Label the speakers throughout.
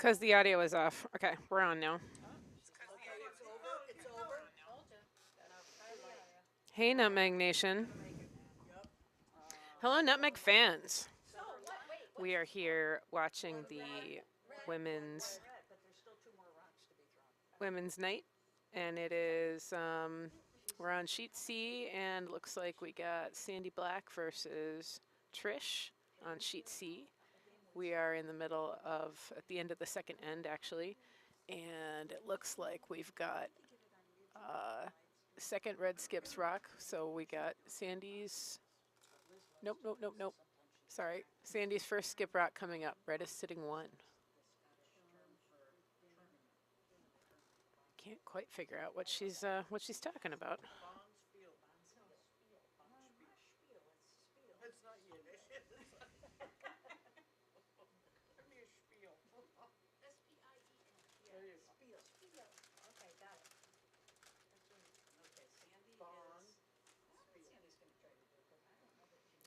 Speaker 1: because the audio is off. Okay, we're on now.
Speaker 2: Okay, it's over. It's over.
Speaker 1: Hey, Nutmeg Nation.
Speaker 2: Yep.
Speaker 1: Hello, Nutmeg fans.
Speaker 2: So what?
Speaker 1: We are here watching the women's
Speaker 2: Still two more rocks to be thrown.
Speaker 1: women's night, and it is we're on sheet C, and looks like we got Sandy Black versus Trish on sheet C. We are in the middle of at the end of the second end actually, and it looks like we've got second red skips rock. So we got Sandy's. Nope, nope, nope, nope. Sorry, Sandy's first skip rock coming up. Red is sitting one. Can't quite figure out what she's talking about.
Speaker 2: It's not Yiddish. Give me a spiel. There you go.
Speaker 3: Spiel. Okay, got it.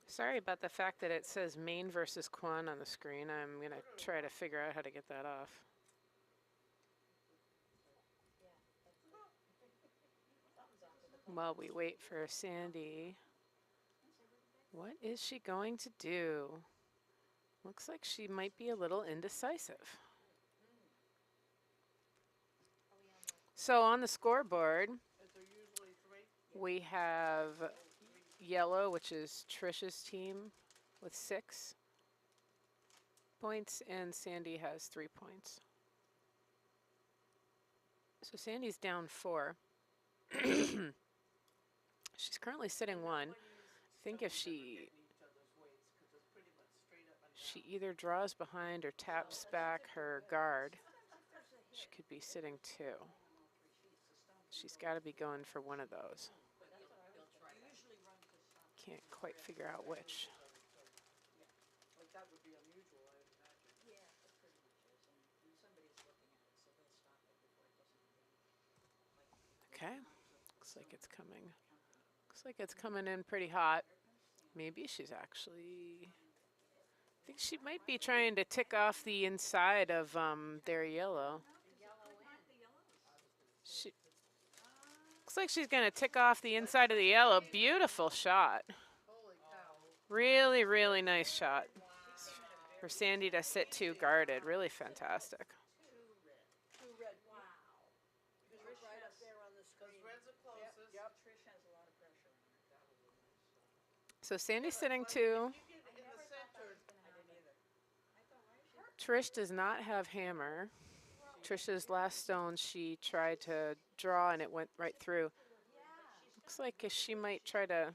Speaker 1: Sorry about the fact that it says Maine versus Quan on the screen. I'm gonna try to figure out how to get that off. While we wait for Sandy, what is she going to do? Looks like she might be a little indecisive. So on the scoreboard, we have yellow, which is Trish's team, with 6 points, and Sandy has 3 points. So Sandy's down 4. She's currently sitting 1. I think if she either draws behind or taps back her guard, she could be sitting 2. She's got to be going for one of those. Can't quite figure out which.
Speaker 2: That would be unusual, I would imagine.
Speaker 3: Yeah, it pretty much is. And somebody's looking at it, so they'll stop it before it doesn't.
Speaker 1: Okay, looks like it's coming. Looks like it's coming in pretty hot. Maybe she's actually. I think she might be trying to tick off the inside of their yellow. She looks like she's gonna tick off the inside of the yellow. Beautiful shot.
Speaker 2: Holy cow.
Speaker 1: Really, really nice shot. For Sandy to sit 2 guarded. Really fantastic.
Speaker 2: Two red.
Speaker 3: Wow.
Speaker 2: Trish right up there on the screen. Because red's the closest.
Speaker 3: Yep. Trish has a lot of pressure on her.
Speaker 1: So Sandy's sitting 2.
Speaker 2: In the center.
Speaker 3: I didn't either.
Speaker 1: Trish does not have hammer. Trish's last stone, she tried to draw and it went right through. Looks like she might try to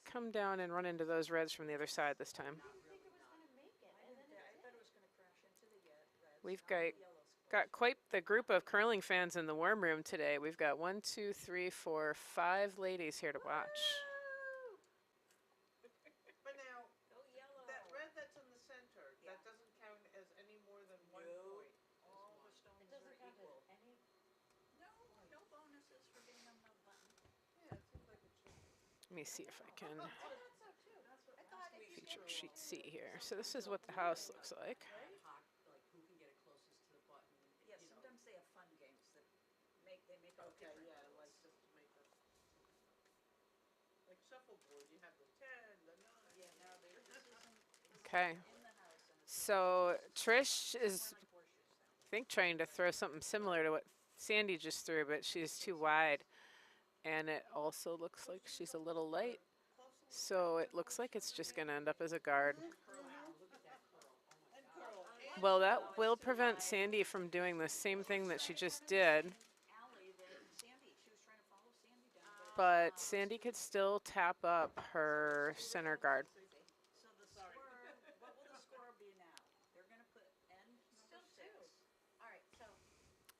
Speaker 1: come down and run into those reds from the other side this time. We've got quite the group of curling fans in the warm room today. We've got 1, 2, 3, 4, 5 ladies here to watch.
Speaker 2: But now, that red that's in the center, that doesn't count as any more than 1 point.
Speaker 3: All the stones are equal. No bonuses for being on the button.
Speaker 2: Yeah, it seems like it should.
Speaker 1: Let me see if I can feature sheet C here. So this is what the house looks like.
Speaker 3: Yeah, sometimes they have fun games that make it
Speaker 2: Okay,
Speaker 3: different.
Speaker 2: yeah, like just to make it. Like shuffleboard, you have the 10, the 9.
Speaker 3: Yeah, now this isn't
Speaker 1: Okay.
Speaker 3: in the house and it's
Speaker 1: So Trish is,
Speaker 3: like horseshoes then.
Speaker 1: I think, trying to throw something similar to what Sandy just threw, but she's too wide. And it also looks like she's a little light. So it looks like it's just going to end up as a guard. Well, that will prevent Sandy from doing the same thing that she just did.
Speaker 3: Allie, Sandy, she was trying to follow Sandy down.
Speaker 1: But Sandy could still tap up her center guard.
Speaker 3: So the score, what will the score be now? They're going to put end number 6.
Speaker 4: All right, so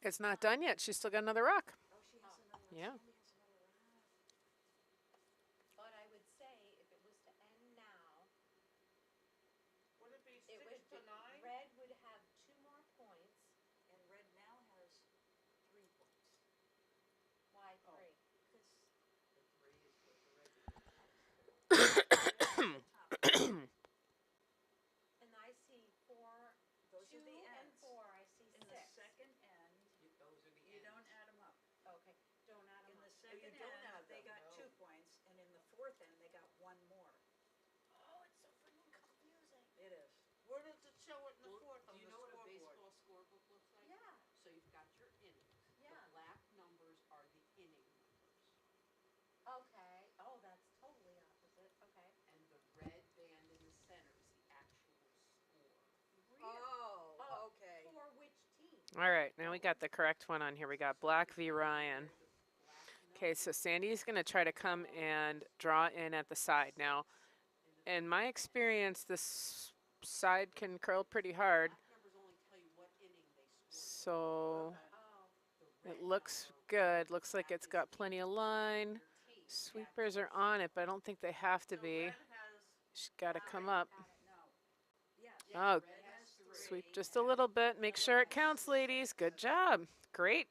Speaker 1: It's not done yet. She's still got another rock.
Speaker 3: Oh, she has another.
Speaker 1: Yeah.
Speaker 3: Sandy has another round.
Speaker 4: but I would say if it was to end now,
Speaker 2: Would it be
Speaker 4: it
Speaker 2: 6
Speaker 4: would
Speaker 2: to 9?
Speaker 4: red would have 2 more points.
Speaker 3: And red now has 3 points.
Speaker 4: Why 3?
Speaker 3: Because
Speaker 4: And I see 4
Speaker 3: Those are the
Speaker 4: Two and
Speaker 3: ends.
Speaker 4: 4, I see
Speaker 3: In the
Speaker 4: 6.
Speaker 3: second end,
Speaker 2: Those are the
Speaker 3: you don't add them up.
Speaker 4: Okay, don't add
Speaker 3: In
Speaker 4: them
Speaker 3: the
Speaker 4: up.
Speaker 3: second
Speaker 2: don't
Speaker 3: end,
Speaker 2: add
Speaker 3: they
Speaker 2: them,
Speaker 3: got
Speaker 2: no.
Speaker 3: 2 points, and in the fourth end, they got 1 more.
Speaker 4: Oh, it's so freaking confusing.
Speaker 3: It is.
Speaker 2: Where does it show it in the
Speaker 5: Well,
Speaker 2: fourth on
Speaker 5: do you
Speaker 2: the
Speaker 5: know what a
Speaker 2: scoreboard?
Speaker 5: baseball scorebook looks like?
Speaker 4: Yeah,
Speaker 5: So you've got your innings.
Speaker 4: Yeah.
Speaker 5: The black numbers are the inning numbers.
Speaker 4: okay. Oh, that's totally opposite. Okay.
Speaker 5: And the red band in the center is the actual score.
Speaker 3: Oh, okay.
Speaker 4: For which team?
Speaker 1: All right, now we got the correct one on here. We got Black v. Ryan. Okay, so Sandy's going to try to come and draw in at the side. Now, in my experience, this side can curl pretty hard.
Speaker 5: Black numbers only tell you what inning they scored.
Speaker 1: So
Speaker 4: Oh,
Speaker 5: The
Speaker 1: it
Speaker 5: red
Speaker 1: looks
Speaker 5: number,
Speaker 1: good. Looks like
Speaker 5: that
Speaker 1: it's
Speaker 5: is
Speaker 1: got plenty of line.
Speaker 5: your team.
Speaker 1: Sweepers are on it, but I don't think they have to
Speaker 2: So
Speaker 1: be.
Speaker 2: red has,
Speaker 1: She's got to come up.
Speaker 4: got it.
Speaker 3: No. Yes.
Speaker 1: Oh,
Speaker 5: Red has 3.
Speaker 1: sweep just a little bit. Make sure it counts, ladies. Good job. Great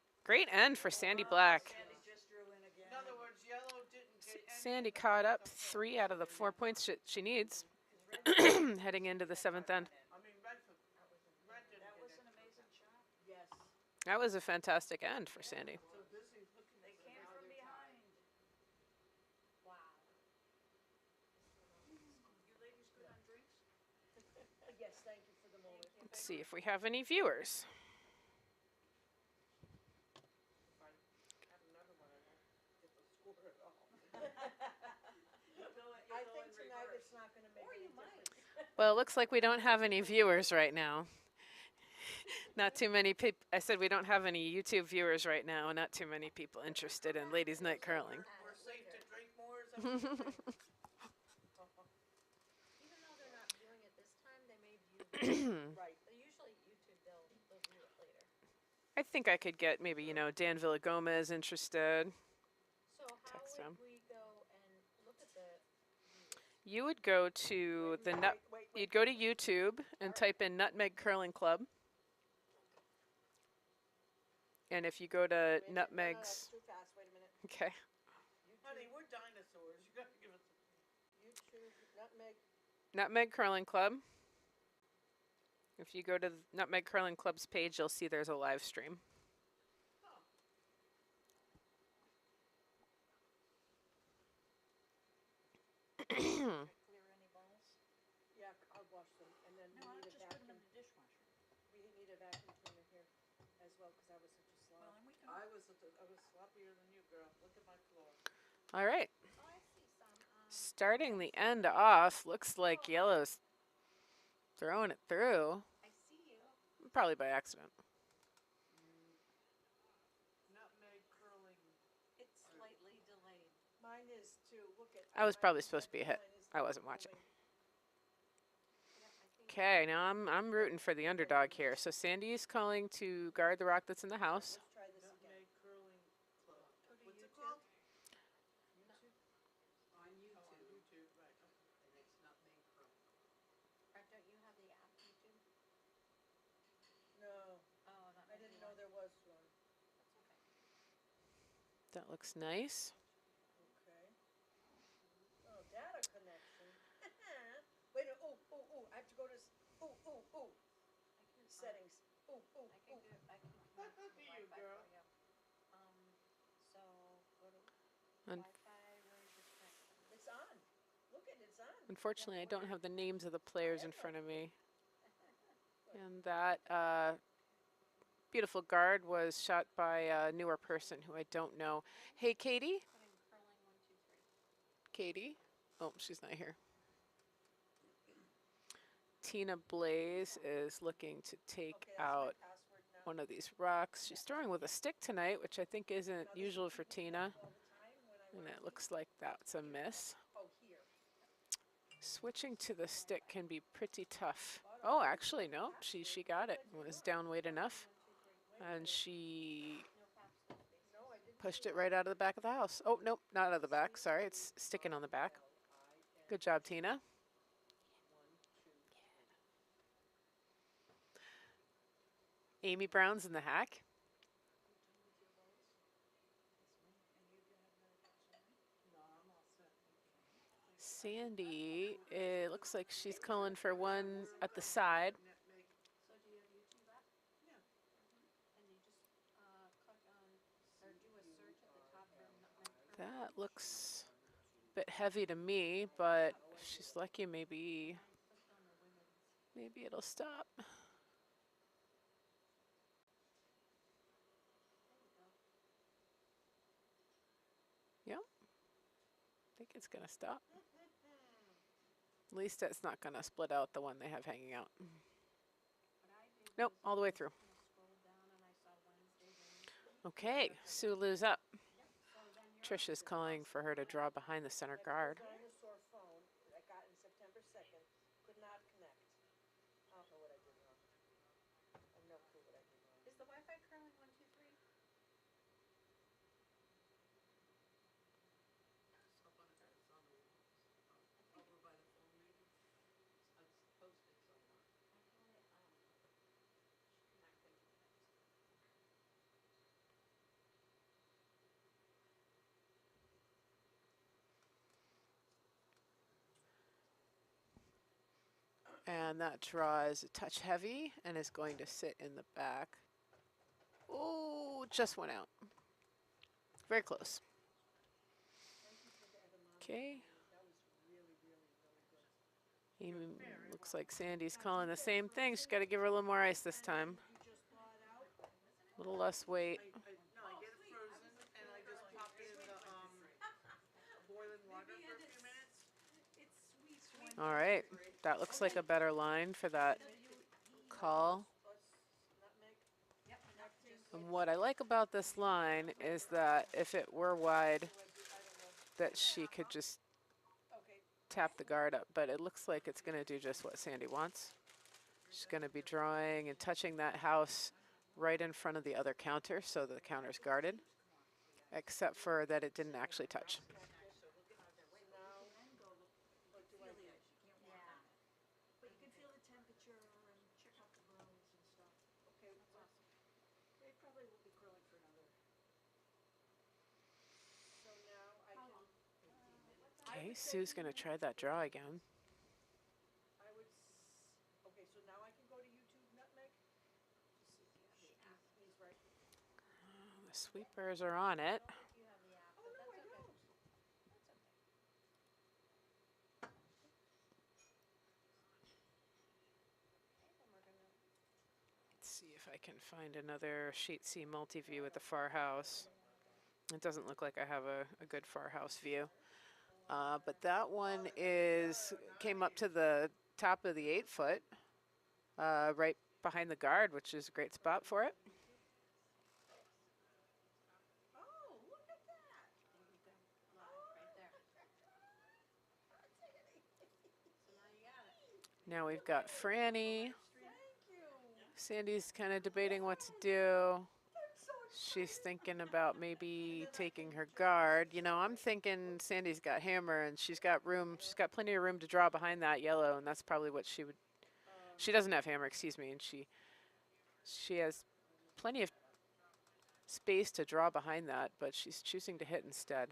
Speaker 1: end for Sandy Black.
Speaker 3: Sandy just drew in again.
Speaker 2: in other words, yellow didn't get any.
Speaker 1: Sandy
Speaker 2: of the
Speaker 1: caught up
Speaker 2: points
Speaker 1: 3 out of the 4 points she needs
Speaker 3: Because red
Speaker 1: heading into the 7th end.
Speaker 2: I mean, red didn't
Speaker 3: That
Speaker 2: get
Speaker 3: was
Speaker 2: it.
Speaker 3: an amazing shot. Yes.
Speaker 1: That was a fantastic end for Sandy.
Speaker 2: So busy looking.
Speaker 3: They
Speaker 2: for
Speaker 3: came
Speaker 2: now
Speaker 3: from
Speaker 2: they're tied.
Speaker 3: behind.
Speaker 4: wow.
Speaker 3: You ladies good on drinks? Yes, thank you for the moment.
Speaker 1: Let's see if we have any viewers.
Speaker 2: If I have another one, I won't get the score at all.
Speaker 3: I think tonight it's not gonna make
Speaker 4: Or
Speaker 3: any
Speaker 4: you might.
Speaker 3: difference.
Speaker 1: Well, it looks like we don't have any viewers right now. Not too many people. I said we don't have any YouTube viewers right now. Not too many people interested in ladies' night curling.
Speaker 2: We're safe to drink more, is that what you're saying?
Speaker 4: Even though they're not viewing it this time, they may view.
Speaker 3: Right.
Speaker 4: Usually YouTube, they'll view it later.
Speaker 1: I think I could get maybe, Dan Villagomez interested.
Speaker 4: So how
Speaker 1: Text
Speaker 4: would
Speaker 1: them.
Speaker 4: we go and look at the viewers?
Speaker 1: You would go to the nut.
Speaker 3: Wait.
Speaker 1: You'd go to YouTube and type in Nutmeg Curling Club. And if you go to
Speaker 3: Wait,
Speaker 1: Nutmeg's,
Speaker 3: too fast, wait a minute.
Speaker 1: okay,
Speaker 2: Honey, we're dinosaurs. You gotta give us.
Speaker 3: YouTube, nutmeg.
Speaker 1: Nutmeg Curling Club. If you go to the Nutmeg Curling Club's page, you'll see there's a live stream.
Speaker 4: Clear any balls?
Speaker 3: Yeah, I'll wash them, and then No, I'll we need just a put them vacuum. in the dishwasher. We need a vacuum cleaner here as well, because I was such a slob.
Speaker 5: Well, and we can
Speaker 2: I was sloppier than you, girl. Look at my floor.
Speaker 1: All right,
Speaker 4: Oh, I see some.
Speaker 1: starting the end off, looks like yellow's throwing it through,
Speaker 4: I see you.
Speaker 1: probably by accident.
Speaker 2: Nutmeg curling.
Speaker 3: It's slightly delayed. Mine is too, look at.
Speaker 1: I was
Speaker 3: mine
Speaker 1: probably
Speaker 3: is
Speaker 1: supposed to be a hit.
Speaker 3: mine is
Speaker 1: I wasn't watching.
Speaker 3: moving.
Speaker 4: Yep, I think.
Speaker 1: Okay, now I'm rooting for the underdog here. So Sandy's calling to guard the rock that's in the house.
Speaker 3: Let's try this again.
Speaker 2: Nutmeg curling club.
Speaker 3: Go to
Speaker 2: What's it
Speaker 3: YouTube.
Speaker 2: called?
Speaker 3: YouTube?
Speaker 5: on YouTube.
Speaker 2: Oh, on YouTube, right. Okay.
Speaker 5: And it's Nutmeg Curling.
Speaker 4: Or don't you have the app YouTube?
Speaker 3: No,
Speaker 4: Oh, that
Speaker 3: I
Speaker 4: might be
Speaker 3: didn't know
Speaker 4: why.
Speaker 3: there was one.
Speaker 4: That's okay.
Speaker 1: That looks nice.
Speaker 3: Okay. Oh, data connection. Wait a minute, I have to go to,
Speaker 4: I can,
Speaker 3: settings.
Speaker 4: I can connect to the
Speaker 2: You,
Speaker 4: Wi-Fi
Speaker 2: girl.
Speaker 4: for you. So go to
Speaker 1: Un-
Speaker 4: Wi-Fi, where's your connection?
Speaker 3: It's on. Look it, it's on.
Speaker 1: Unfortunately, I don't have the names of the players in front of me. And that beautiful guard was shot by a newer person who I don't know. Hey, Katie?
Speaker 4: Put in curling 1, 2, 3.
Speaker 1: Katie? Oh, she's not here. Tina Blaze is looking to take
Speaker 3: Okay, that's my
Speaker 1: out
Speaker 3: password now.
Speaker 1: one of these rocks. She's throwing with a stick tonight, which I think isn't
Speaker 3: Now, this
Speaker 1: usual
Speaker 3: is
Speaker 1: for
Speaker 3: people
Speaker 1: Tina.
Speaker 3: all the time when I
Speaker 1: And
Speaker 3: want
Speaker 1: it
Speaker 3: to
Speaker 1: looks like that's a miss.
Speaker 3: Oh, here.
Speaker 1: Switching to the stick can be pretty tough. Oh, actually, no. She got it. It was down weight enough. And she
Speaker 4: No caps lock, basically.
Speaker 3: No, I didn't.
Speaker 1: pushed it right out of the back of the house. Oh, nope, not out of the back. Sorry, it's sticking on the back. Good job, Tina. Amy Brown's in the hack.
Speaker 2: No, I'm all set.
Speaker 1: Sandy, it looks like she's calling for one at the side.
Speaker 2: Nutmeg.
Speaker 5: So do you have
Speaker 1: That looks a bit heavy to me, but if she's lucky, maybe it'll stop. Yep, I think it's gonna stop. At least it's not gonna split out the one they have hanging out. Nope, all the way through. Okay, Sulu's up. Trish is calling for her to draw behind the center guard.
Speaker 3: Dinosaur phone I got in September 2nd could not connect. I don't know what I did wrong. I have no clue what I did wrong.
Speaker 4: Is the Wi-Fi curling 123?
Speaker 5: It's up on the, it's on the walls, over by the phone maybe. It's posted somewhere.
Speaker 4: I had it, connecting.
Speaker 1: And that draw is a touch heavy and is going to sit in the back. Oh, just went out. Very close. Okay. Looks like Sandy's calling the same thing. She's got to give her a little more ice this time. A little less weight.
Speaker 2: No, I get it frozen and I just pop it in the boiling water for a few minutes.
Speaker 1: All right. That looks like a better line for that call. And what I like about this line is that if it were wide, that she could just tap the guard up, but it looks like it's going to do just what Sandy wants. She's going to be drawing and touching that house right in front of the other counter, so the counter's guarded, except for that it didn't actually touch.
Speaker 3: But you can feel the temperature and check out the burns and stuff. Okay, that's awesome. They probably will be curling for another. So now I can.
Speaker 1: Okay, Sue's going to try that draw again.
Speaker 3: I would. Okay, so now I can go to YouTube Nutmeg. He's right.
Speaker 1: The sweepers are on it.
Speaker 4: You have the app,
Speaker 3: Oh
Speaker 4: but
Speaker 3: no, I
Speaker 4: that's okay.
Speaker 3: don't.
Speaker 4: That's okay. Okay, then we're gonna.
Speaker 1: Let's see if I can find another Sheet C multi-view with the far house. It doesn't look like I have a good far house view. But that one came up to the top of the 8-foot, right behind the guard, which is a great spot for it.
Speaker 2: Oh, look at that.
Speaker 4: There you go. Live, right there. So now you got it.
Speaker 1: Now we've got Franny.
Speaker 3: Thank you.
Speaker 1: Sandy's kind of debating what to do. She's thinking about maybe taking her guard. You know, I'm thinking Sandy's got hammer and she's got room. She's got plenty of room to draw behind that yellow, and that's probably what she would. She doesn't have hammer, excuse me, and she has plenty of space to draw behind that, but she's choosing to hit instead.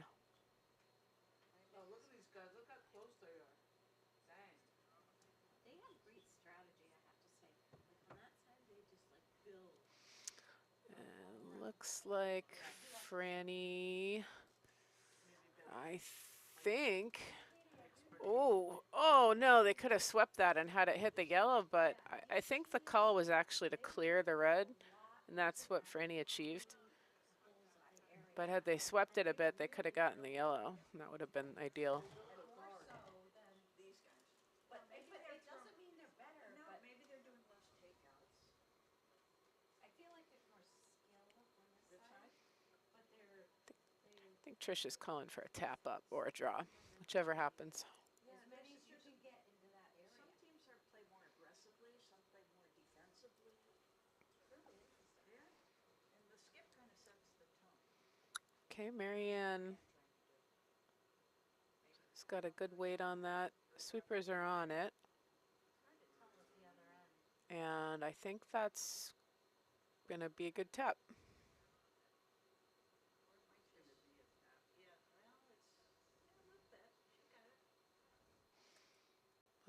Speaker 2: Oh, look at these guys. Look how close they are.
Speaker 5: Dang.
Speaker 4: They have great strategy, I have to say. Like on that side, they just like build.
Speaker 1: Looks like Franny, I think. Oh no, they could have swept that and had it hit the yellow, but I think the call was actually to clear the red, and that's what Franny achieved. But had they swept it a bit, they could have gotten the yellow, and that would have been ideal.
Speaker 4: But it doesn't mean they're better, but
Speaker 3: Maybe they're doing less takeouts.
Speaker 4: I feel like there's more skill on this side. But
Speaker 1: I think Trish is calling for a tap up or a draw, whichever happens.
Speaker 4: as many as you can get into that area.
Speaker 3: Some teams play more aggressively, some play more defensively.
Speaker 4: Really interesting.
Speaker 3: Yeah. And the skip kind of sets the tone.
Speaker 1: Okay, Marianne has got a good weight on that. Sweepers are on it.
Speaker 4: Hard to tell with the other end.
Speaker 1: And I think that's going to be a good tap.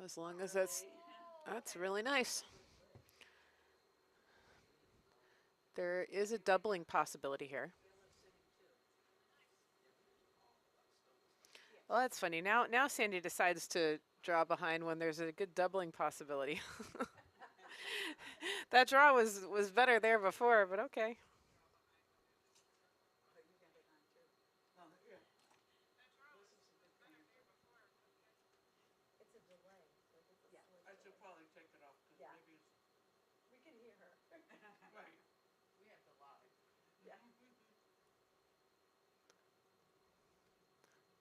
Speaker 1: As long as that's really nice. There is a doubling possibility here. Well, that's funny. Now Sandy decides to draw behind when there's a good doubling possibility. That draw was better there before, but okay.
Speaker 5: Oh, you got it on too.
Speaker 2: Yeah.
Speaker 5: Those are some good plans.
Speaker 3: It's a delay, like it's a
Speaker 2: I
Speaker 3: slight
Speaker 2: should
Speaker 3: delay.
Speaker 2: probably take it off because
Speaker 3: Yeah.
Speaker 2: maybe it's
Speaker 3: We can hear her.
Speaker 2: right.
Speaker 5: We have to lie.
Speaker 3: Yeah.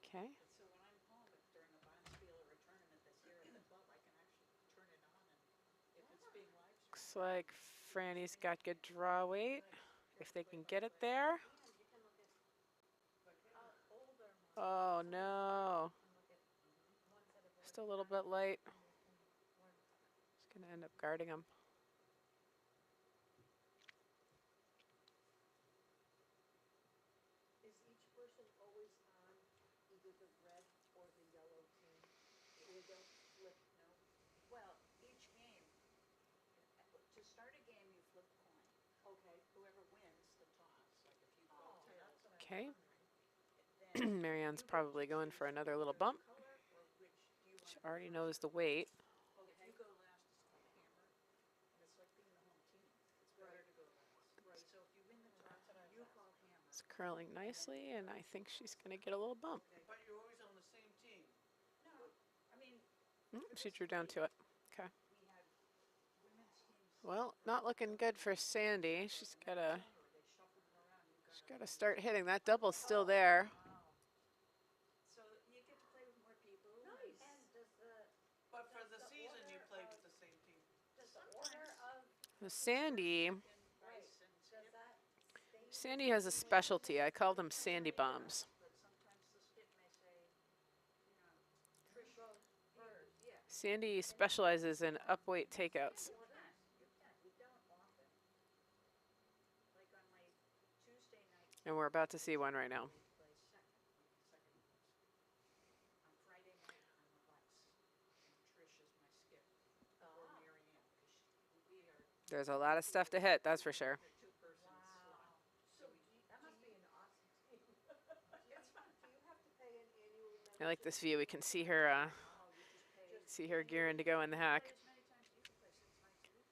Speaker 1: Okay.
Speaker 5: But so when I'm home, if during a Bonspiel or a tournament this year at the club, I can actually turn it on and if it's being live streamed.
Speaker 1: Looks like Franny's got good draw weight. If they can get it there.
Speaker 4: And you can look at older ones.
Speaker 1: Oh no.
Speaker 4: And look at ones that have
Speaker 1: Just a little bit late. Just gonna end up guarding him.
Speaker 3: Is each person always on either the red or the yellow team? They don't flip, no?
Speaker 5: Well, each game, to start a game, you flip a coin.
Speaker 3: Okay.
Speaker 5: Whoever wins the toss, like if you go
Speaker 3: Oh,
Speaker 5: tails,
Speaker 3: that's what I'm
Speaker 1: Okay.
Speaker 3: wondering.
Speaker 5: then
Speaker 1: Marianne's
Speaker 5: you get
Speaker 1: probably
Speaker 5: to
Speaker 1: going
Speaker 5: choose
Speaker 1: for another
Speaker 5: either
Speaker 1: little
Speaker 5: the
Speaker 1: bump.
Speaker 5: color or which do you
Speaker 1: She
Speaker 5: want to
Speaker 1: already
Speaker 5: go
Speaker 1: knows
Speaker 5: first.
Speaker 1: the weight.
Speaker 5: If you go last, it's called hammer, and it's like being the home team. It's better to go last.
Speaker 3: Right.
Speaker 5: So if you win the toss, you call hammer.
Speaker 1: It's curling nicely, and I think she's gonna get a little bump.
Speaker 2: But you're always on the same team.
Speaker 5: No, I mean,
Speaker 1: She drew down to it. Okay.
Speaker 5: we had women's teams.
Speaker 1: Well, not looking good for Sandy. She's gotta
Speaker 5: Where they shuffled them around. You
Speaker 1: she's
Speaker 5: got
Speaker 1: gotta start hitting. That double's still there.
Speaker 5: wow. So you get to play with more people.
Speaker 3: Nice.
Speaker 4: And does the,
Speaker 2: But for the
Speaker 4: the
Speaker 2: season, you
Speaker 4: order
Speaker 2: play
Speaker 4: of-
Speaker 2: with the same team.
Speaker 4: does the order of,
Speaker 1: Sandy
Speaker 5: And
Speaker 3: Right.
Speaker 5: rice and
Speaker 4: does
Speaker 5: skip,
Speaker 4: that stay?
Speaker 1: Sandy has a specialty. I call them Sandy bombs.
Speaker 5: but sometimes the skip may say, you know, Trish first. Yeah.
Speaker 1: Sandy specializes in upweight takeouts.
Speaker 5: You can. You don't often. Like on my Tuesday night.
Speaker 1: And we're about to see one right now.
Speaker 5: We play second, like second most. On Friday night, I'm Lex, and Trish is my skip, or Mary Ann, because we are
Speaker 1: There's a lot of stuff to hit, that's for sure.
Speaker 5: a two-person slot.
Speaker 3: So that must be an awesome team.
Speaker 5: It's fun.
Speaker 3: Do you have to pay an annual membership?
Speaker 1: I like this view. We can see her
Speaker 5: Oh, you just pay.
Speaker 1: see her gearing to go in the hack.
Speaker 5: Play as many times, you can play 6 nights a week.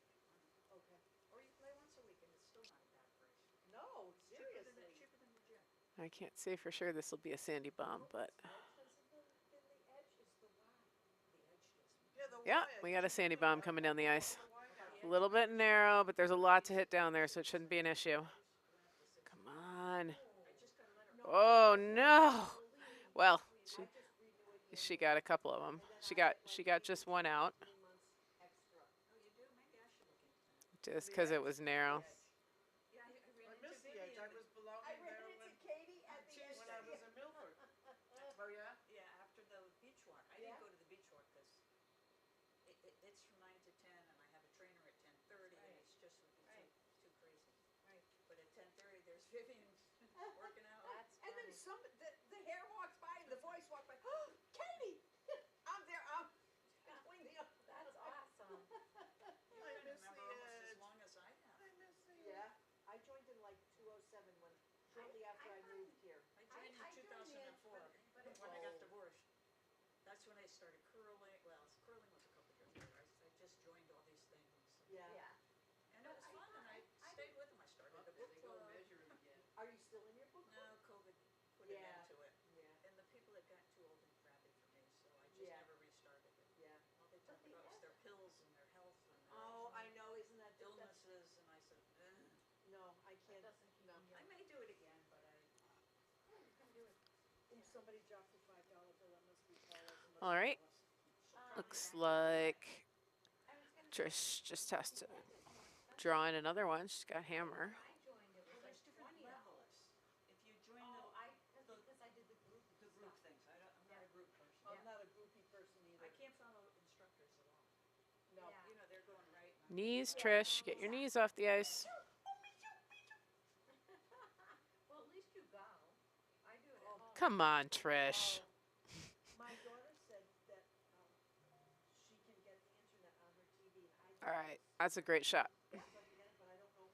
Speaker 3: Okay.
Speaker 5: Or you play once a week, and it's still not a bad price.
Speaker 3: No,
Speaker 5: Cheaper than
Speaker 3: seriously.
Speaker 5: cheaper than the gym.
Speaker 1: I can't say for sure this will be a Sandy bomb, but
Speaker 3: More expensive than the edge is the Y.
Speaker 5: The edge does.
Speaker 2: Yeah, the
Speaker 1: yeah,
Speaker 2: Y, I
Speaker 1: we got a
Speaker 2: just
Speaker 1: Sandy
Speaker 2: figured
Speaker 1: bomb
Speaker 2: out
Speaker 1: coming down the ice.
Speaker 2: the Y got
Speaker 1: A little bit narrow, but there's a lot to hit down there, so it shouldn't be an issue. Come on.
Speaker 5: I just gotta let her.
Speaker 1: Oh no. Well, she got a couple of them. She got just one out,
Speaker 3: 3 months extra.
Speaker 5: Oh, you do? Maybe I should look into that.
Speaker 1: just because it was narrow.
Speaker 5: Yeah, I
Speaker 2: I
Speaker 5: ran
Speaker 2: missed
Speaker 5: into
Speaker 2: the edge. I
Speaker 5: Vivian.
Speaker 2: was belonging there
Speaker 3: Katie at the
Speaker 2: when I was in Milford. Oh, yeah?
Speaker 5: Yeah, after the beach walk. I
Speaker 3: Yeah?
Speaker 5: didn't go to the beach walk because it's from 9 to 10 and I have a trainer at 10:30 and it's just would be too crazy.
Speaker 3: Right.
Speaker 5: But at 10:30 there's Vivian working out.
Speaker 4: That's
Speaker 3: And then
Speaker 4: funny.
Speaker 3: the hair walks by and the voice walks by. Oh, Katie! I'm there. I'm between the.
Speaker 4: That's awesome.
Speaker 5: You
Speaker 2: I
Speaker 5: can
Speaker 2: miss
Speaker 5: remember
Speaker 2: the
Speaker 5: almost as
Speaker 2: edge.
Speaker 5: long as I have.
Speaker 2: I miss the
Speaker 3: Yeah, I joined in like 207 when shortly after I moved here.
Speaker 5: I joined
Speaker 4: I
Speaker 5: in
Speaker 4: joined in,
Speaker 5: 2004
Speaker 4: but it
Speaker 5: when I got
Speaker 3: was-
Speaker 5: divorced. That's when I started curling. Well, curling was a couple years later. I just joined all these things.
Speaker 3: Yeah.
Speaker 5: And it was fun and I stayed with them. I started a book club.
Speaker 3: Are you still in your book
Speaker 5: No,
Speaker 3: club?
Speaker 5: COVID put
Speaker 3: Yeah.
Speaker 5: an end to it.
Speaker 3: Yeah.
Speaker 5: And the people had gotten too old and crabby for me, so I just
Speaker 3: Yeah.
Speaker 5: never restarted it.
Speaker 3: Yeah.
Speaker 5: All they talk about was their pills and their health and their
Speaker 3: Oh, I know. Isn't that that's,
Speaker 5: illnesses, and I said, "Ugh."
Speaker 3: no, I can't.
Speaker 4: doesn't keep
Speaker 3: No.
Speaker 4: me
Speaker 5: I may do it again, but I.
Speaker 4: Yeah, you can do it.
Speaker 3: If somebody dropped a $5 bill, that must be Paula's. and must
Speaker 1: All
Speaker 3: be
Speaker 1: right.
Speaker 3: Paula's.
Speaker 1: Looks like
Speaker 4: I was gonna
Speaker 1: Trish just has to draw in another one. She's got hammer.
Speaker 4: I joined, it was
Speaker 5: Well,
Speaker 4: like
Speaker 5: there's different
Speaker 4: $20.
Speaker 5: levels. If you join
Speaker 4: Oh, because I did the group
Speaker 5: the group things, I'm not a group person.
Speaker 3: I'm not a groupie person either.
Speaker 5: I can't follow instructors at all.
Speaker 3: No.
Speaker 4: Yeah.
Speaker 5: You know, they're going right. And I'm
Speaker 1: Knees, Trish. Get your knees off the ice.
Speaker 4: Well, at least you go. I do it at home.
Speaker 1: Come on, Trish.
Speaker 3: My daughter said that she can get the internet on her TV, and I
Speaker 1: All right, that's a great shot.
Speaker 3: tried to get it, but I don't know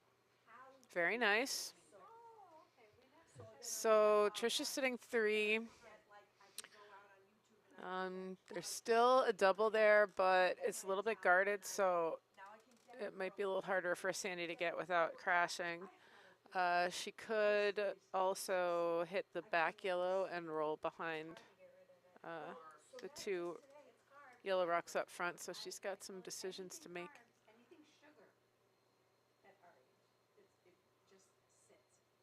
Speaker 3: how.
Speaker 1: Very nice.
Speaker 3: So
Speaker 4: Oh, okay, we have to.
Speaker 1: So Trish is sitting 3.
Speaker 3: get like I could go out on
Speaker 1: There's still a double there, but it's a little bit guarded, so it might be a little harder for Sandy to get without crashing. She could also hit the back yellow and roll behind the two yellow rocks up front, so she's got some decisions to make.
Speaker 4: Anything sugar at our age, it just sits.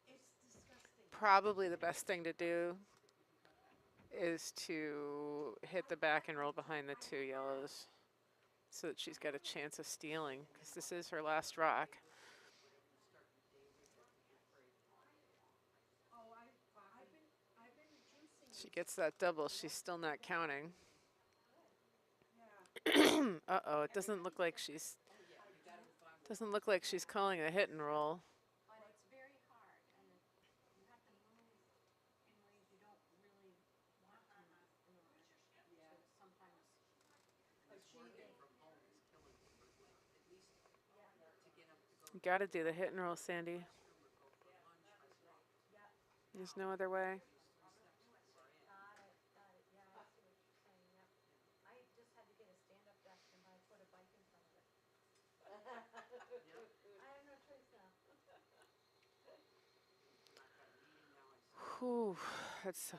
Speaker 4: It's disgusting.
Speaker 1: Probably the best thing to do is to hit the back and roll behind the two yellows so that she's got a chance of stealing, because this is her last rock. She gets that double, she's still not counting. Uh-oh, it doesn't look like she's calling a hit and roll.
Speaker 4: But it's very hard, and you have to move in ways you don't really want to move in order to sometimes.
Speaker 1: You gotta do the hit and roll, Sandy. There's no other way.
Speaker 4: I just had to get a stand-up desk and I put a bike in front of it. I have no choice now.
Speaker 1: Whew, that's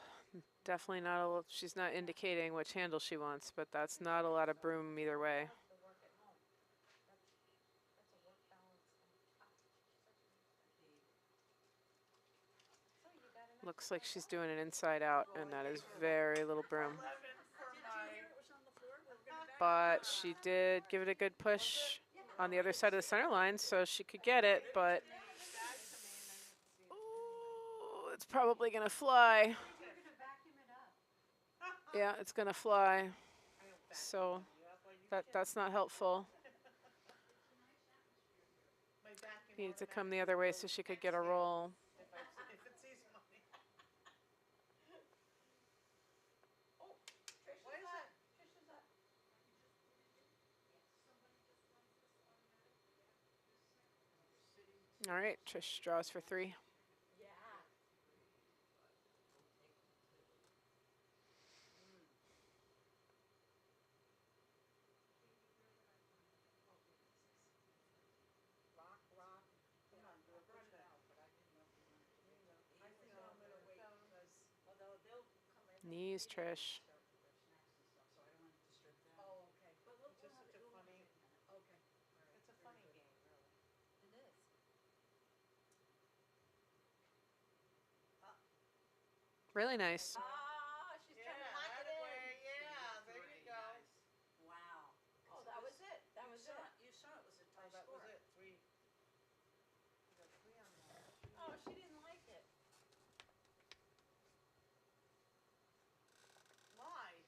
Speaker 1: definitely not a. She's not indicating which handle she wants, but that's not a lot of broom either way.
Speaker 4: The work at home. That's a work balance and So you got enough.
Speaker 1: Looks like she's doing an inside out, and that is very little broom.
Speaker 2: 11 for my.
Speaker 1: But she did give it a good push on the other side of the center line, so she could get it, but ooh, it's probably gonna fly.
Speaker 4: You're gonna vacuum it up.
Speaker 1: Yeah, it's gonna fly. So that's not helpful.
Speaker 2: My vacuum
Speaker 1: Needed to come the other way so she could get a roll.
Speaker 2: if it sees money. Oh, why is that?
Speaker 1: All right, Trish draws for 3. Knees, Trish. Really nice.
Speaker 4: Oh, she's trying to lock it in.
Speaker 2: Yeah, there you go.
Speaker 4: Wow. Oh, that was it. That was it.
Speaker 5: You saw it was a
Speaker 2: Oh,
Speaker 5: tie
Speaker 2: that
Speaker 5: score.
Speaker 2: was it. 3. We got 3 on that.
Speaker 4: Oh, she didn't like it.
Speaker 2: Why?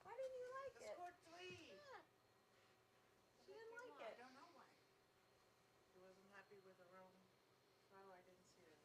Speaker 4: Why didn't you like
Speaker 2: The
Speaker 4: it?
Speaker 2: score 3.
Speaker 4: She didn't like
Speaker 5: I
Speaker 4: it.
Speaker 5: don't know why.
Speaker 2: She wasn't happy with her own throw. I didn't see her.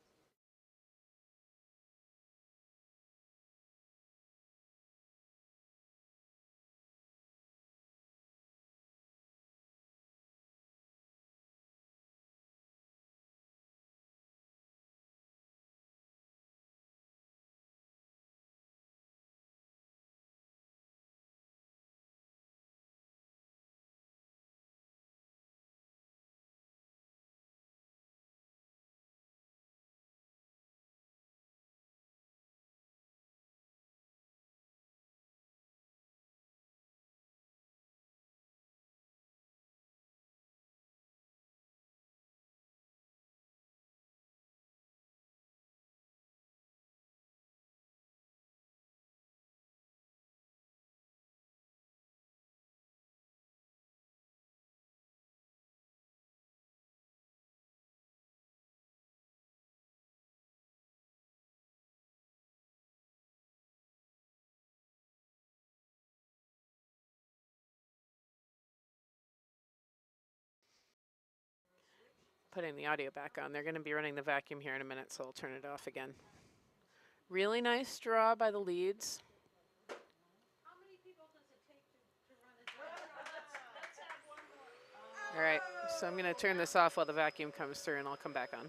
Speaker 1: Putting the audio back on. They're going to be running the vacuum here in a minute, so I'll turn it off again. Really nice draw by the leads.
Speaker 4: How many people does it take to run a draw? Let's have one more.
Speaker 1: All right, so I'm going to turn this off while the vacuum comes through, and I'll come back on.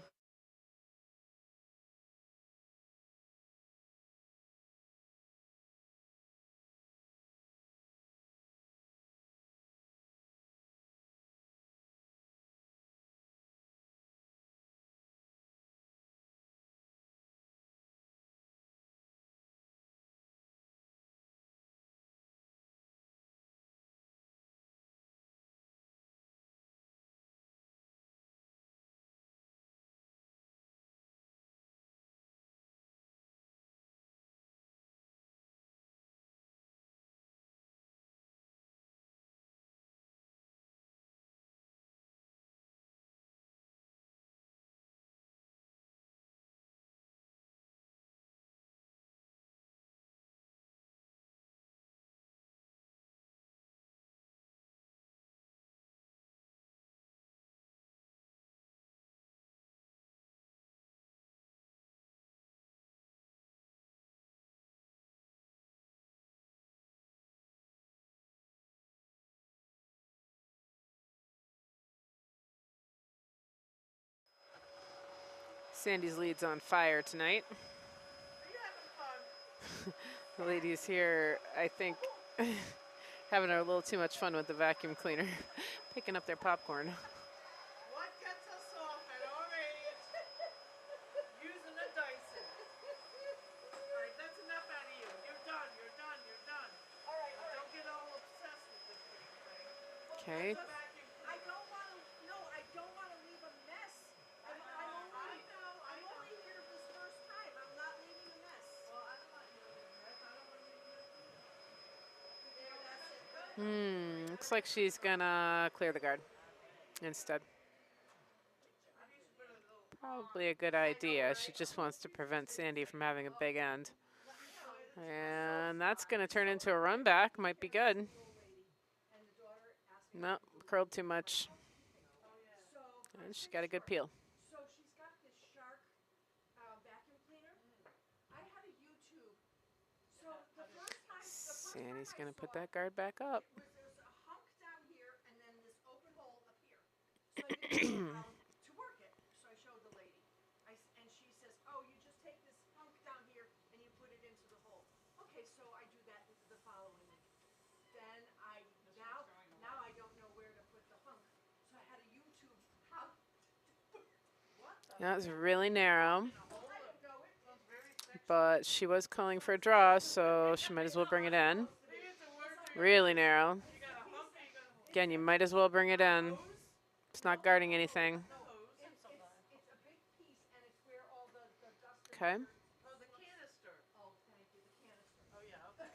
Speaker 1: Sandy's lead's on fire tonight.
Speaker 2: Are you having fun?
Speaker 1: The ladies here, I think, having a little too much fun with the vacuum cleaner, picking up their popcorn.
Speaker 2: What gets us off at our age? Using a Dyson. Alright, that's enough out of you. You're done, you're done, you're done.
Speaker 3: Alright,
Speaker 2: But don't get all obsessed with this damn thing.
Speaker 1: Okay.
Speaker 2: It's a vacuum
Speaker 3: I
Speaker 2: cleaner.
Speaker 3: don't wanna, no, I don't wanna leave a mess. I'm only here this first time, I'm not leaving a mess.
Speaker 2: Well, I don't want you to leave a mess. I don't want you to leave a mess either.
Speaker 3: There, that's it.
Speaker 1: Looks like she's gonna clear the guard instead. Probably a good idea. She just wants to prevent Sandy from having a big end. And that's gonna turn into a run back. Might be good. No, curled too much. And she got a good peel.
Speaker 3: So she's got this Shark vacuum cleaner. I had a YouTube. So the first time
Speaker 1: Sandy's
Speaker 3: I
Speaker 1: gonna
Speaker 3: saw
Speaker 1: put that guard back up.
Speaker 3: there's a hunk down here and then this open hole up here. So I didn't know how to work it. So I showed the lady. And she says, oh, you just take this hunk down here and you put it into the hole. Okay, so I do that the following week. Then now I don't know where to put the hunk. So I had a YouTube how
Speaker 1: That was really narrow,
Speaker 3: I don't know it.
Speaker 2: Sounds very sexy.
Speaker 1: but she was calling for a draw, so she might as well bring it in.
Speaker 2: Maybe it's a word for
Speaker 1: Really narrow.
Speaker 2: you got a hump or you got a hole.
Speaker 1: Again, you might as well bring it in. It's not guarding anything.
Speaker 3: It's a big piece and it's where all the dust and
Speaker 1: Okay.
Speaker 2: Oh, the canister.
Speaker 3: oh, thank you, the canister.
Speaker 2: Oh, yeah, okay.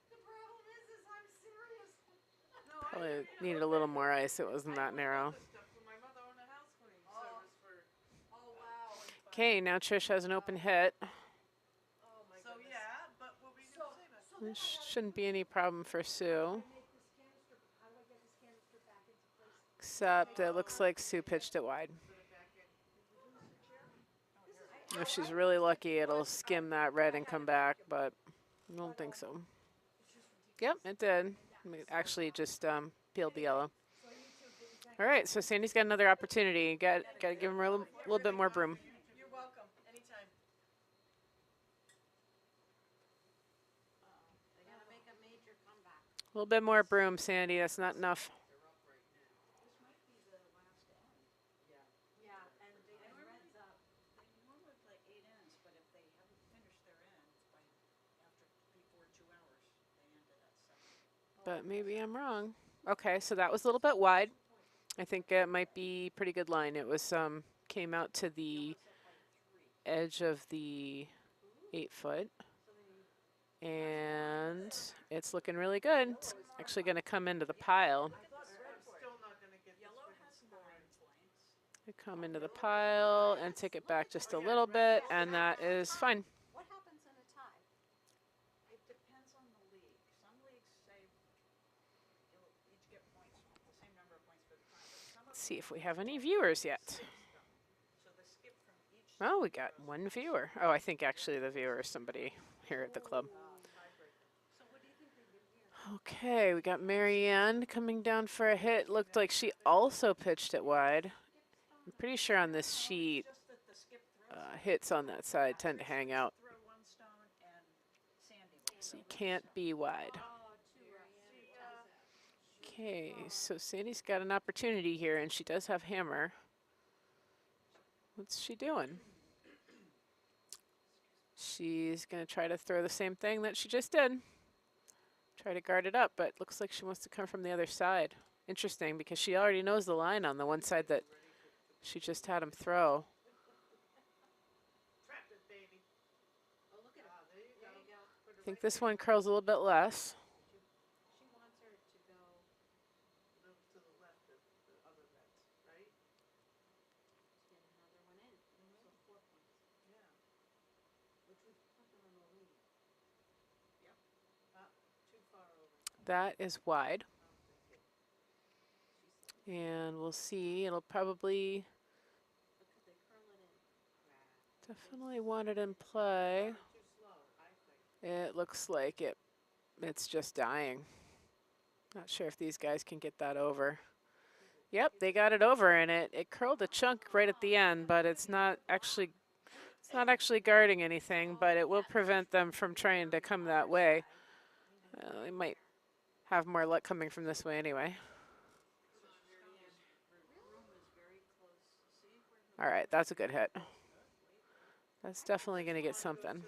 Speaker 3: The problem is I'm serious.
Speaker 2: No, I
Speaker 1: Probably
Speaker 2: know,
Speaker 1: needed a little more ice. It wasn't that narrow.
Speaker 2: this stuff when my mother owned a house cleaning service for.
Speaker 3: Oh, wow.
Speaker 1: Okay, now Trish has an open hit.
Speaker 3: Oh, my
Speaker 2: So,
Speaker 3: goodness.
Speaker 2: yeah, but what were you
Speaker 3: So,
Speaker 2: going to say about
Speaker 3: so
Speaker 1: There
Speaker 3: then I gotta
Speaker 1: shouldn't be any problem for Sue.
Speaker 3: make this canister, how do I get this canister back into place?
Speaker 1: Except it looks like Sue pitched it wide.
Speaker 2: put it back in?
Speaker 1: If she's really lucky, it'll skim that red and come back, but I don't think so. Yep, it did. It actually just peeled the yellow. All right, so Sandy's got another opportunity. Got to give him a little bit more broom.
Speaker 3: You're welcome, anytime.
Speaker 4: They gotta make a major comeback.
Speaker 1: A little bit more broom, Sandy. That's not enough.
Speaker 4: This might be the last end. Yeah, and they reds up.
Speaker 5: They normally play 8 ends, but if they haven't finished their ends before 2 hours, they end it at 7.
Speaker 1: But maybe I'm wrong. Okay, so that was a little bit wide. I think it might be pretty good line. It was came out to the edge of the 8 foot. And it's looking really good. It's actually going to come into the pile.
Speaker 2: I'm still not going to get this freaking score in.
Speaker 1: They come into the pile and take it back just a little bit, and that is fine.
Speaker 4: What happens in a tie?
Speaker 5: It depends on the league. Some leagues say you'll each get points, the same number of points for the tie. But some of
Speaker 1: Let's see if we have any viewers yet.
Speaker 5: them, so the skip from each
Speaker 1: Oh, we got one viewer. Oh, I think actually the viewer is somebody here at the club. Okay, we got Marianne coming down for a hit. Looked like she also pitched it wide. I'm pretty sure on this sheet,
Speaker 5: just that the skip throws
Speaker 1: hits on that side tend to hang out,
Speaker 5: throw one stone and Sandy will
Speaker 1: so you can't be wide.
Speaker 4: Oh, two
Speaker 1: Okay, so Sandy's got an opportunity here, and she does have hammer. What's she doing? She's going to try to throw the same thing that she just did. Try to guard it up, but looks like she wants to come from the other side. Interesting, because she already knows the line on the one side that she just had him throw.
Speaker 2: Trap it, baby.
Speaker 4: Oh, look at her.
Speaker 2: Ah, there you go.
Speaker 4: There you go.
Speaker 2: Put
Speaker 1: I
Speaker 2: it
Speaker 1: think
Speaker 2: right
Speaker 1: this one curls a little bit less.
Speaker 4: She wants her to go.
Speaker 2: a little to the left of the other nets, right?
Speaker 4: Get another one in. So 4 points,
Speaker 2: Yeah.
Speaker 4: which would put them in the lead.
Speaker 2: Too far over.
Speaker 1: That is wide. And we'll see. It'll probably
Speaker 4: But could they curl it in?
Speaker 1: definitely want it in play.
Speaker 2: Too slow, I think.
Speaker 1: It looks like it's just dying. Not sure if these guys can get that over. Yep, they got it over, and it curled a chunk right at the end, but it's not actually guarding anything, but it will prevent them from trying to come that way. They might have more luck coming from this way anyway. All right, that's a good hit. That's definitely going to get something.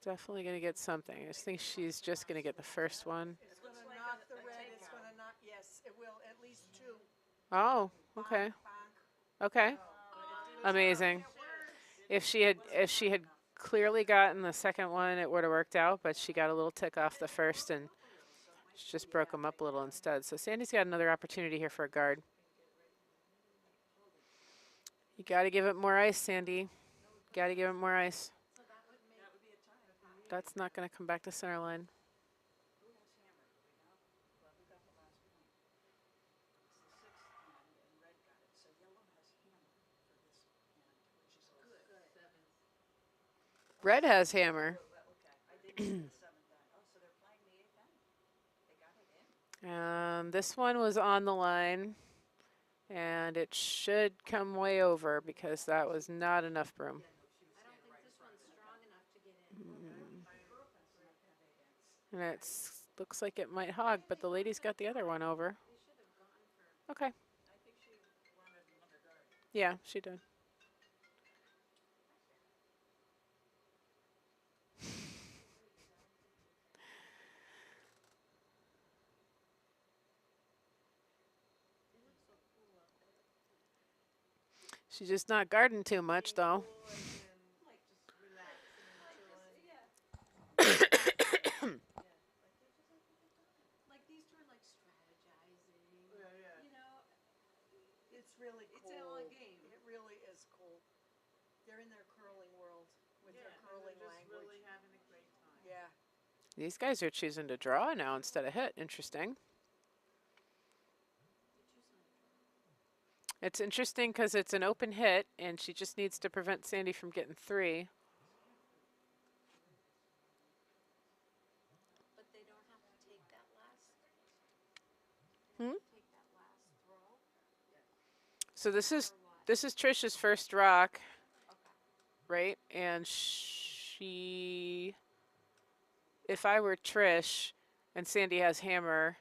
Speaker 1: Definitely going to get something. I just think she's just going to get the first one.
Speaker 3: It's gonna knock the red, it's gonna knock, yes, it will, at least two.
Speaker 1: Oh, okay.
Speaker 3: Bonk.
Speaker 1: Okay. Amazing. If she had clearly gotten the second one, it would have worked out, but she got a little tick off the first and she just broke them up a little instead. So Sandy's got another opportunity here for a guard. You got to give it more ice, Sandy. Got to give it more ice. That's not going to come back to center line. Red has hammer. This one was on the line, and it should come way over because that was not enough broom.
Speaker 4: I don't think this one's strong enough to get in.
Speaker 1: And it looks like it might hog, but the lady's got the other one over. Okay. Yeah, she did. She's just not guarding too much, though.
Speaker 4: Like these two are like strategizing.
Speaker 2: Yeah.
Speaker 4: You know,
Speaker 3: It's really cool.
Speaker 4: It's all a game.
Speaker 3: It really is cool. They're in their curling world with their curling
Speaker 2: Just
Speaker 3: language.
Speaker 2: really having a great time.
Speaker 3: Yeah.
Speaker 1: These guys are choosing to draw now instead of hit. Interesting. It's interesting because it's an open hit, and she just needs to prevent Sandy from getting 3.
Speaker 4: but they don't have to take that last.
Speaker 1: Hmm?
Speaker 4: Take that last throw.
Speaker 1: So this is Trish's first rock, right? And she, if I were Trish, and Sandy has hammer,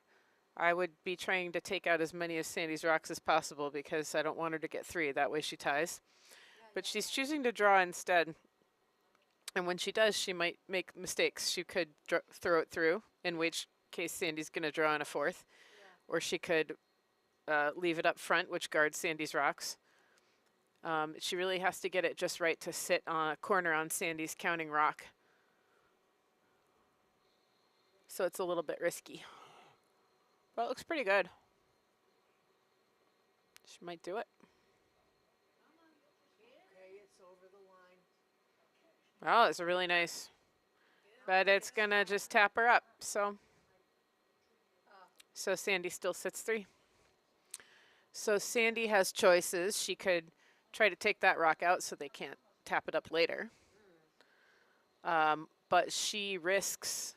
Speaker 1: I would be trying to take out as many of Sandy's rocks as possible because I don't want her to get 3. That way she ties. But she's choosing to draw instead. And when she does, she might make mistakes. She could throw it through, in which case Sandy's going to draw in a 4th. Or she could leave it up front, which guards Sandy's rocks. She really has to get it just right to sit on a corner on Sandy's counting rock. So it's a little bit risky. But it looks pretty good. She might do it.
Speaker 3: Okay, it's over the line.
Speaker 1: Oh, it's really nice. But it's going to just tap her up. So Sandy still sits 3. So Sandy has choices. She could try to take that rock out so they can't tap it up later. But she risks,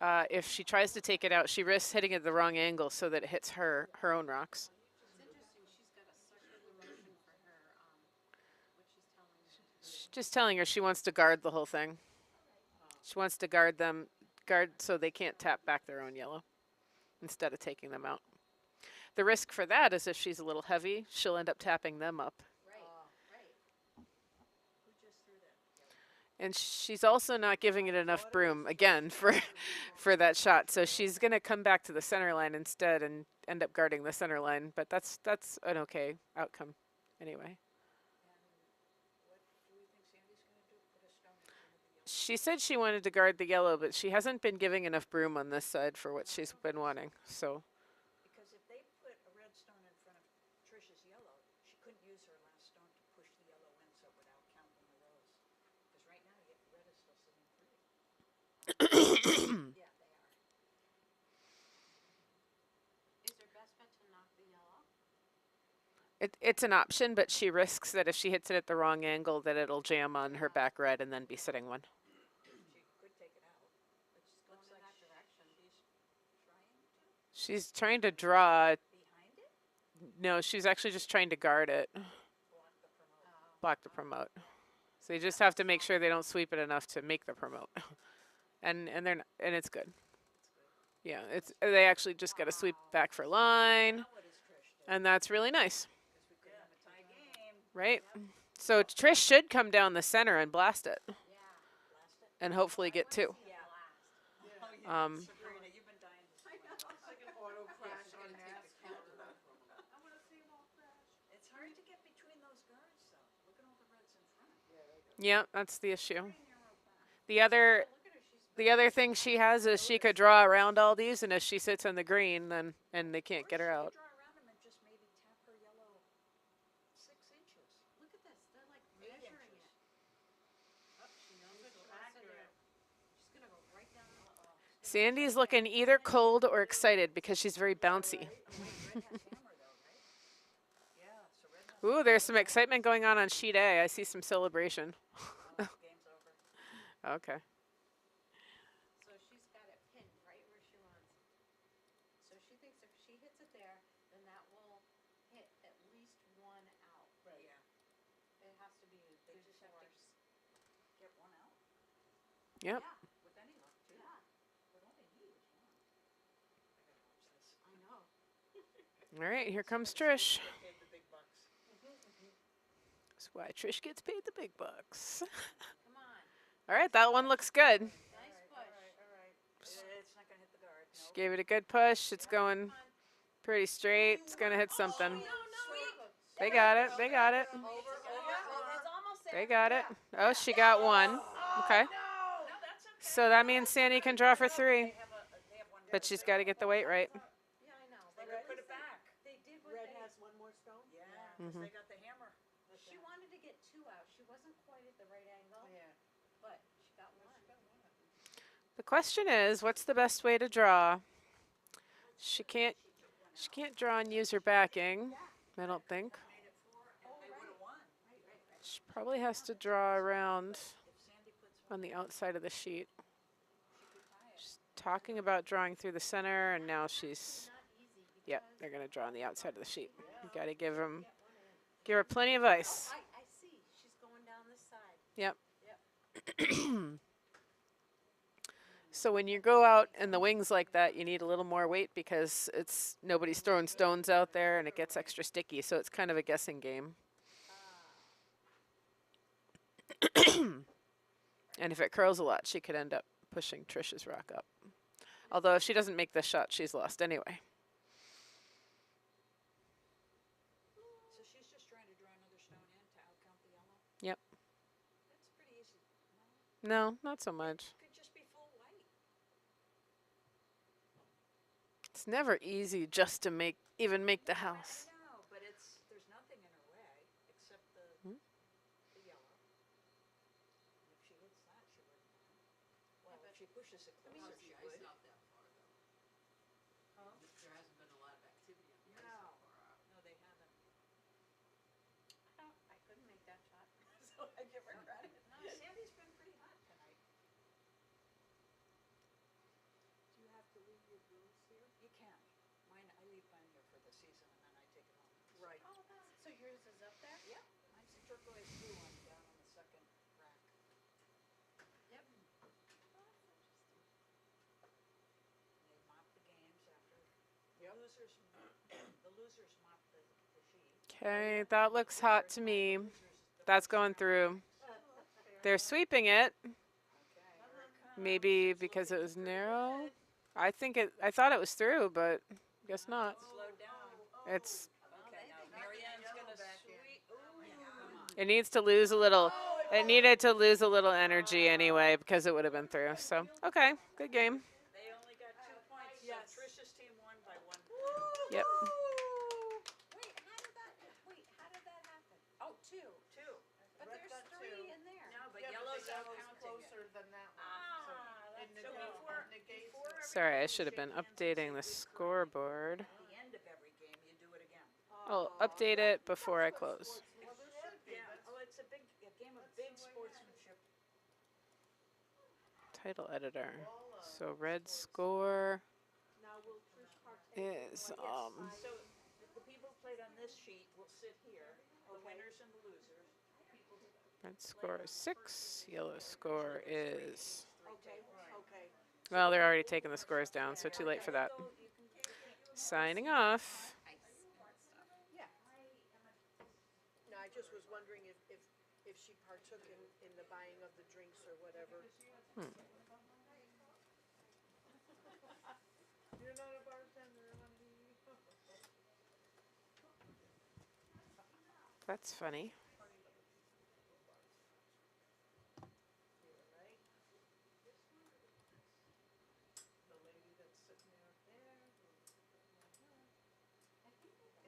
Speaker 1: if she tries to take it out, she risks hitting it at the wrong angle so that it hits her own rocks.
Speaker 4: It's interesting. She's got a circular motion for her. What she's telling me.
Speaker 1: She's just telling her she wants to guard the whole thing. She wants to guard so they can't tap back their own yellow instead of taking them out. The risk for that is if she's a little heavy, she'll end up tapping them up.
Speaker 4: Right.
Speaker 5: Who just threw that?
Speaker 1: And she's also not giving it enough broom, again, for that shot. So she's going to come back to the center line instead and end up guarding the center line. But that's an okay outcome anyway.
Speaker 5: What do we think Sandy's going to do? Put a stone in front of the yellow?
Speaker 1: She said she wanted to guard the yellow, but she hasn't been giving enough broom on this side for what she's been wanting. So
Speaker 5: Because if they put a red stone in front of Trish's yellow, she couldn't use her last stone to push the yellow in, so without counting the rows. Because right now, red is still sitting 3. Yeah, they are.
Speaker 4: Is her best bet to knock the yellow?
Speaker 1: it's an option, but she risks that if she hits it at the wrong angle, that it'll jam on her back red and then be sitting 1.
Speaker 5: She could take it out, but it looks like
Speaker 4: that direction.
Speaker 5: she's trying to.
Speaker 1: She's trying to draw.
Speaker 5: Behind it?
Speaker 1: No, she's actually just trying to guard it,
Speaker 5: Block the promote.
Speaker 1: block the promote. So you just have to make sure they don't sweep it enough to make the promote, and they're not, and it's good. Yeah, it's they actually just got to sweep back for line,
Speaker 5: Now what does Trish do?
Speaker 1: and that's really nice,
Speaker 5: Because we could have a tie game.
Speaker 1: right? So Trish should come down the center and blast it,
Speaker 4: Yeah.
Speaker 5: Blast it.
Speaker 1: and hopefully get two.
Speaker 5: Yeah.
Speaker 2: Yeah.
Speaker 5: Sabrina, you've been dying to see that.
Speaker 2: It's like an auto crash on NASCAR.
Speaker 5: I want to see them all crash. It's hard to get between those guards, though. Look at all the reds in front.
Speaker 1: Yeah, that's the issue.
Speaker 5: Pretty narrow path.
Speaker 1: The other
Speaker 5: Look at her, she's
Speaker 1: the other thing she has is she could draw around all these, and if she sits on the green, then and they can't get her out.
Speaker 5: Draw around him and just maybe tap her yellow 6 inches.
Speaker 4: Look at this, they're like
Speaker 5: 8
Speaker 4: measuring
Speaker 5: inches.
Speaker 4: it. Oh, she knows what she wants to do. She's gonna go right down the,
Speaker 1: Sandy's looking either cold or excited because she's very bouncy.
Speaker 5: Red has hammer, though, right? Yeah, so red has
Speaker 1: Ooh, there's some excitement going on sheet A. I see some celebration.
Speaker 5: game's over.
Speaker 1: Okay.
Speaker 4: so she's got it pinned right where she wants. So she thinks if she hits it there, then that will hit at least one out.
Speaker 5: Right. Yeah.
Speaker 4: It has to be
Speaker 5: They
Speaker 4: good
Speaker 5: just have to
Speaker 4: force.
Speaker 5: get one out
Speaker 1: Yep.
Speaker 4: Yeah,
Speaker 5: with any luck, too.
Speaker 4: yeah,
Speaker 5: But all they need is one. I gotta watch this.
Speaker 4: I know.
Speaker 1: All right, here comes Trish.
Speaker 2: Paid the big bucks.
Speaker 1: That's why Trish gets paid the big bucks.
Speaker 4: Come on,
Speaker 1: All right, that one looks good.
Speaker 4: nice push.
Speaker 2: All right.
Speaker 5: It's not gonna hit the guard.
Speaker 1: She
Speaker 5: No.
Speaker 1: gave it a good push. It's going pretty straight. It's gonna hit something.
Speaker 4: No,
Speaker 1: They got it. They got it.
Speaker 4: Over, it's almost there.
Speaker 1: They got it. Oh, she got one. Okay.
Speaker 5: No, that's okay.
Speaker 1: So that means Sandy can draw for 3,
Speaker 5: They have one.
Speaker 1: but she's got to get the weight right.
Speaker 4: Yeah, I know,
Speaker 5: They
Speaker 4: but
Speaker 5: could
Speaker 4: at
Speaker 5: put
Speaker 4: least
Speaker 5: it back.
Speaker 4: they did what
Speaker 3: Red
Speaker 4: they,
Speaker 3: has one more stone?
Speaker 5: Yeah, 'cause
Speaker 1: Mhm.
Speaker 5: they got the hammer.
Speaker 4: she wanted to get 2 out. She wasn't quite at the right angle,
Speaker 2: Yeah.
Speaker 4: but she got one.
Speaker 1: The question is, what's the best way to draw? She can't draw and use her backing, I don't think.
Speaker 5: Made it 4, and they would have won.
Speaker 1: She probably has to draw around
Speaker 5: If Sandy puts one,
Speaker 1: on the outside of the sheet.
Speaker 5: she could tie it.
Speaker 1: She's talking about drawing through the center, and now she's,
Speaker 4: Not easy because
Speaker 1: yep, they're going to draw on the outside of the sheet. You got to give her plenty of ice.
Speaker 4: I see. She's going down this side.
Speaker 1: Yep. So when you go out in the wings like that, you need a little more weight because it's nobody's throwing stones out there and it gets extra sticky. So it's kind of a guessing game. And if it curls a lot, she could end up pushing Trish's rock up. Although if she doesn't make this shot, she's lost anyway.
Speaker 5: So she's just trying to draw another stone in to outcount the yellow?
Speaker 1: Yep.
Speaker 5: That's pretty easy.
Speaker 1: No, not so much.
Speaker 5: Could just be full white.
Speaker 1: It's never easy just to even make the house.
Speaker 5: I know, but there's nothing in her way except the yellow. And if she hits that, she wouldn't mind. Well, if she pushes it closer, she would.
Speaker 6: Not that far though. There hasn't been a lot of activity on the ice
Speaker 5: No.
Speaker 6: so far out.
Speaker 5: No, they haven't.
Speaker 4: I couldn't make that shot.
Speaker 5: So I give her credit. No, Sandy's been pretty hot tonight.
Speaker 3: Do you have to leave your brooms here?
Speaker 5: You can. Mine, I leave mine here for the season and then I take it home.
Speaker 3: Right.
Speaker 4: Oh, so yours is up there?
Speaker 5: Yep, mine's a turquoise blue one down on the second rack.
Speaker 4: Yep.
Speaker 5: And they mop the games after the losers mop the sheet.
Speaker 1: Okay, that looks hot to me. That's going through. They're sweeping it.
Speaker 5: Okay, here it comes.
Speaker 1: Maybe because it was narrow. I thought it was through, but guess not.
Speaker 5: Slow down.
Speaker 1: It's
Speaker 5: Okay, now Mary Ann's gonna sweep. Ooh.
Speaker 1: it needs to lose a little. It needed to lose a little energy anyway because it would have been through. So okay, good game.
Speaker 5: They only got 2 points, so
Speaker 3: Yes.
Speaker 5: Trish's team won by 1
Speaker 1: Yep.
Speaker 4: Wait, how did that happen? Oh, 2.
Speaker 5: 2.
Speaker 4: But
Speaker 2: Red
Speaker 4: there's
Speaker 2: got
Speaker 4: 3
Speaker 2: 2.
Speaker 4: in there.
Speaker 5: No, but
Speaker 2: Yeah,
Speaker 5: yellow's
Speaker 2: yellow's
Speaker 5: out counting it.
Speaker 2: closer than that one.
Speaker 4: Ah,
Speaker 2: So
Speaker 4: that's
Speaker 2: it
Speaker 5: So
Speaker 2: negates
Speaker 5: before
Speaker 2: it.
Speaker 1: Sorry, I
Speaker 5: everybody
Speaker 1: should have been
Speaker 5: shake hands and
Speaker 1: updating
Speaker 5: say
Speaker 1: the
Speaker 5: good
Speaker 1: scoreboard.
Speaker 5: At the end of every game, you do it again.
Speaker 1: I'll update it before I close.
Speaker 2: Well, there should be.
Speaker 5: Yeah, oh, it's a game of big sportsmanship.
Speaker 1: Title editor. So red score.
Speaker 3: Now will Trish partake?
Speaker 1: is
Speaker 5: So the people who played on this sheet will sit here, the winners and the losers.
Speaker 1: red score is 6, yellow score is.
Speaker 3: Okay, okay.
Speaker 1: Well, they're already taking the scores down, so too late for that. Signing off.
Speaker 3: Yeah. No, I just was wondering if she partook in the buying of the drinks or whatever.
Speaker 2: You're not a bartender, honey.
Speaker 1: That's funny.